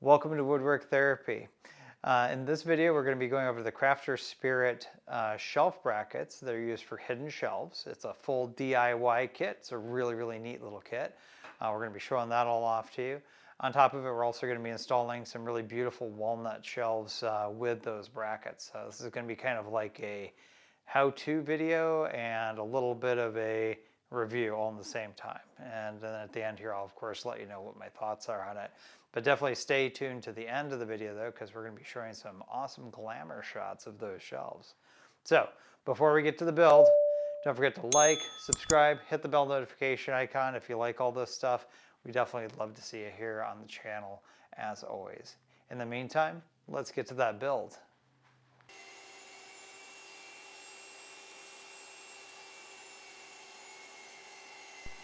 Welcome to Woodwork Therapy. In this video, we're going to be going over the Crafterspirit shelf brackets that are used for hidden shelves. It's a full DIY kit. It's a really neat little kit. We're going to be showing that all off to you. On top of it, we're also going to be installing some really beautiful walnut shelves with those brackets. So this is going to be kind of like a how-to video and a little bit of a review all in the same time. And then at the end here, I'll of course let you know what my thoughts are on it. But definitely stay tuned to the end of the video though, because we're going to be showing some awesome glamour shots of those shelves. So before we get to the build, don't forget to like, subscribe, hit the bell notification icon if you like all this stuff. We definitely love to see you here on the channel as always. In the meantime, let's get to that build.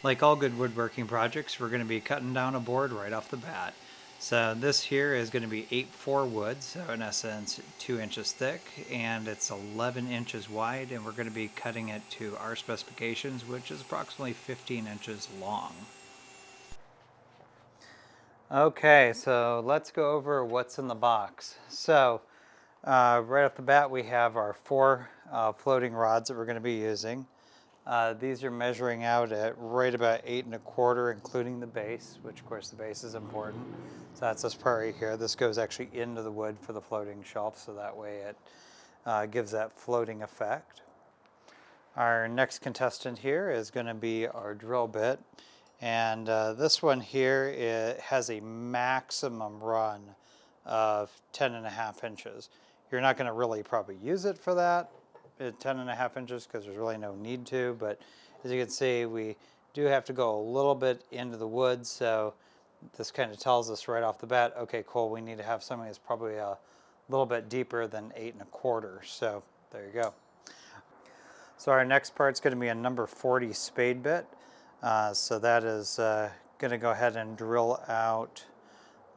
Like all good woodworking projects, we're going to be cutting down a board right off the bat. So this here is going to be 8x4 wood, so in essence 2 inches thick, and it's 11 inches wide, and we're going to be cutting it to our specifications, which is approximately 15 inches long. Okay, so let's go over what's in the box. So right off the bat, we have our 4 floating rods that we're going to be using. These are measuring out at right about 8 1/4, including the base, which of course the base is important. So that's this part right here. This goes actually into the wood for the floating shelf, so that way it gives that floating effect. Our next contestant here is going to be our drill bit. And this one here, it has a maximum run of 10.5 inches. You're not going to really probably use it for that at 10.5 inches because there's really no need to, but as you can see, we do have to go a little bit into the wood, so this kind of tells us right off the bat, okay, cool, we need to have something that's probably a little bit deeper than 8 1/4, so there you go. So our next part is going to be a number 40 spade bit. So that is going to go ahead and drill out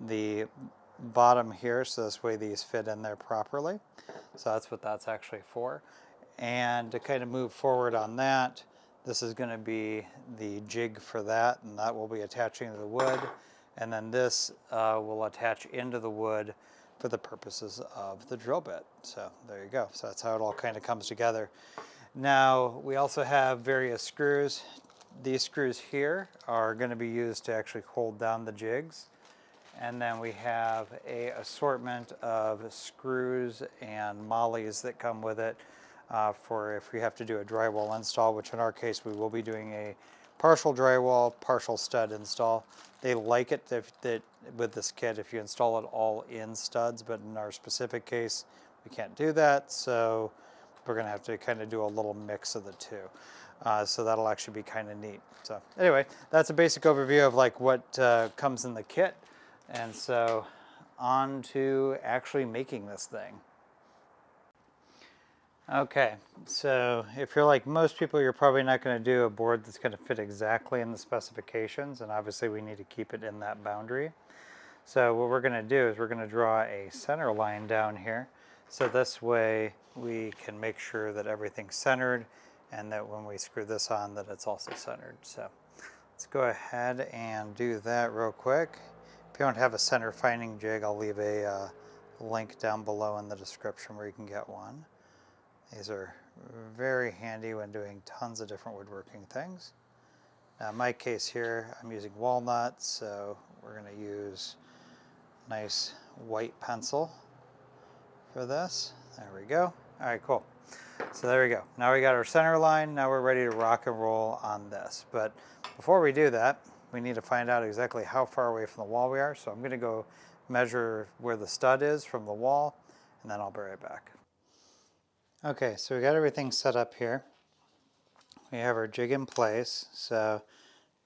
the bottom here, so this way these fit in there properly. So that's what that's actually for. And to kind of move forward on that, this is going to be the jig for that, and that will be attaching to the wood. And then this will attach into the wood for the purposes of the drill bit. So there you go. So that's how it all kind of comes together. Now we also have various screws. These screws here are going to be used to actually hold down the jigs. And then we have a assortment of screws and mollies that come with it for if we have to do a drywall install, which in our case we will be doing a partial drywall, partial stud install. They like it that with this kit if you install it all in studs, but in our specific case we can't do that, so we're going to have to kind of do a little mix of the two. So that'll actually be kind of neat. So anyway, that's a basic overview of like what comes in the kit. And so on to actually making this thing. Okay, so if you're like most people, you're probably not going to do a board that's going to fit exactly in the specifications, and obviously we need to keep it in that boundary. So what we're going to do is we're going to draw a center line down here, so this way we can make sure that everything's centered and that when we screw this on that it's also centered. So let's go ahead and do that real quick. If you don't have a center finding jig, I'll leave a link down below in the description where you can get one. These are very handy when doing tons of different woodworking things. Now in my case here, I'm using walnut, so we're going to use nice white pencil for this. There we go. All right, cool. So there we go. Now we got our center line. Now we're ready to rock and roll on this. But before we do that, we need to find out exactly how far away from the wall we are. So I'm going to go measure where the stud is from the wall, and then I'll be right back. Okay, so we got everything set up here. We have our jig in place. So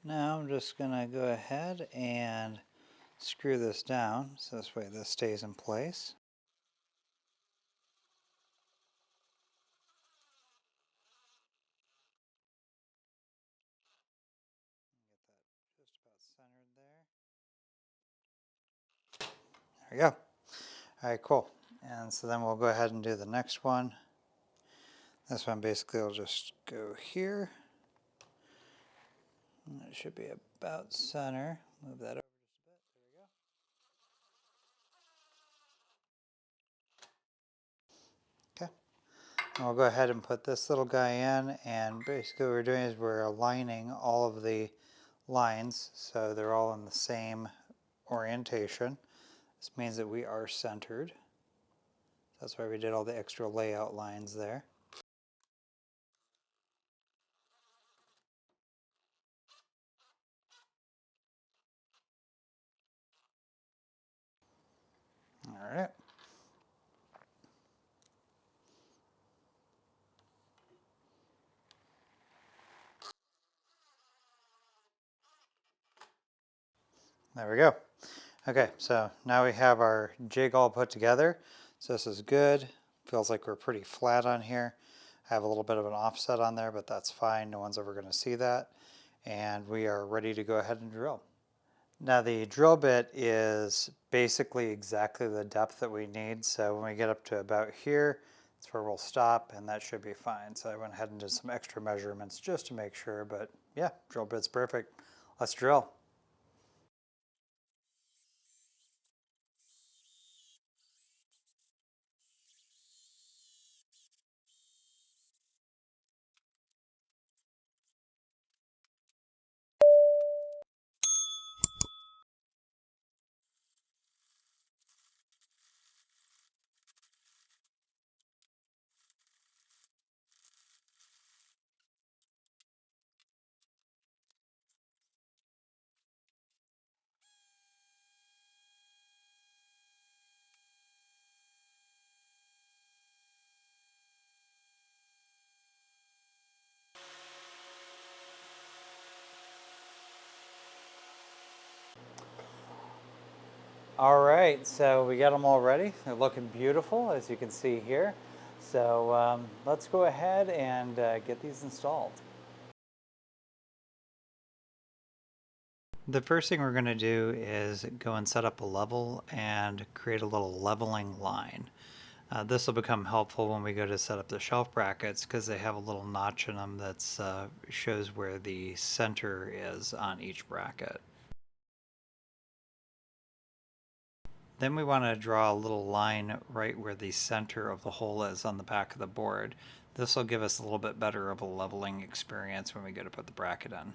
now I'm just going to go ahead and screw this down, so this way this stays in place. Get that just about centered there. There we go. All right, cool. And so then we'll go ahead and do the next one. This one basically will just go here. And it should be about center. Move that over just a bit. There we go. We'll go ahead and put this little guy in, and basically what we're doing is we're aligning all of the lines so they're all in the same orientation. This means that we are centered. That's why we did all the extra layout lines there. All right. There we go. Okay, so now we have our jig all put together. So this is good. Feels like we're pretty flat on here. I have a little bit of an offset on there, but that's fine. No one's ever going to see that. And we are ready to go ahead and drill. Now the drill bit is basically exactly the depth that we need. So when we get up to about here, that's where we'll stop, and that should be fine. So I went ahead and did some extra measurements just to make sure, but yeah, drill bit's perfect. Let's drill. All right, so we got them all ready. They're looking beautiful, as you can see here. So let's go ahead and get these installed. The first thing we're going to do is go and set up a level and create a little leveling line. This will become helpful when we go to set up the shelf brackets because they have a little notch in them that shows where the center is on each bracket. Then we want to draw a little line right where the center of the hole is on the back of the board. This will give us a little bit better of a leveling experience when we go to put the bracket in.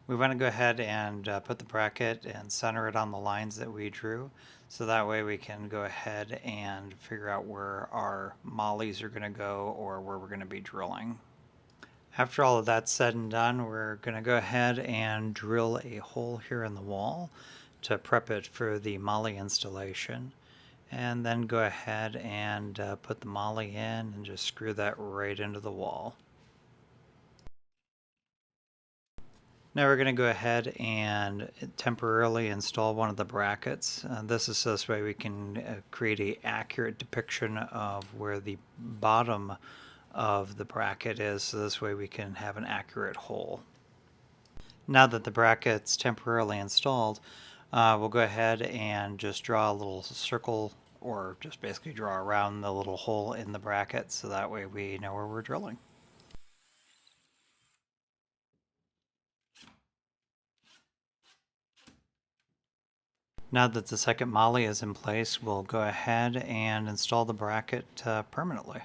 We want to go ahead and put the bracket and center it on the lines that we drew, so that way we can go ahead and figure out where our mollies are going to go or where we're going to be drilling. After all of that's said and done, we're going to go ahead and drill a hole here in the wall to prep it for the molly installation, and then go ahead and put the molly in and just screw that right into the wall. Now we're going to go ahead and temporarily install one of the brackets. This is so this way we can create an accurate depiction of where the bottom of the bracket is, so this way we can have an accurate hole. Now that the bracket's temporarily installed, we'll go ahead and just draw a little circle, or just basically draw around the little hole in the bracket, so that way we know where we're drilling. Now that the second molly is in place, we'll go ahead and install the bracket permanently.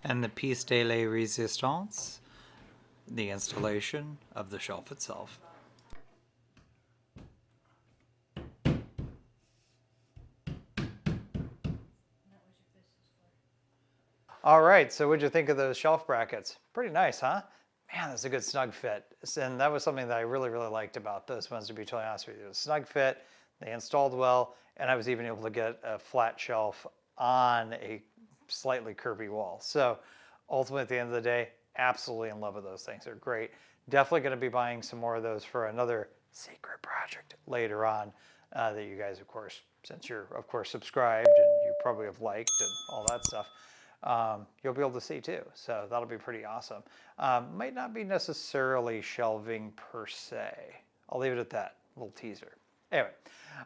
And the piece de la résistance, the installation of the shelf itself. All right, so what'd you think of those shelf brackets? Pretty nice, huh? Man, that's a good snug fit. And that was something that I really, really liked about those ones, to be totally honest with you. It was snug fit, they installed well, and I was even able to get a flat shelf on a slightly curvy wall. So ultimately, at the end of the day, absolutely in love with those things. They're great. Definitely going to be buying some more of those for another secret project later on that you guys, of course, since you're, of course, subscribed and you probably have liked and all that stuff, you'll be able to see too. So that'll be pretty awesome. Might not be necessarily shelving per se. I'll leave it at that, a little teaser. Anyway,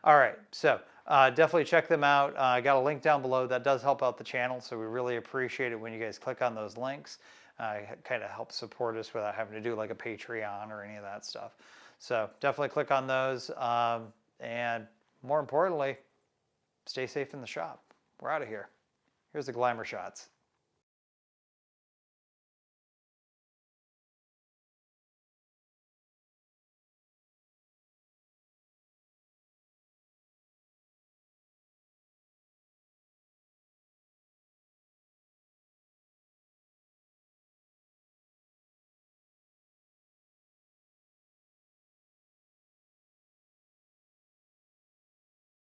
all right, so definitely check them out. I got a link down below that does help out the channel, so we really appreciate it when you guys click on those links. kind of help support us without having to do like a Patreon or any of that stuff. So definitely click on those. And more importantly, stay safe in the shop. We're out of here. Here's the glamour shots.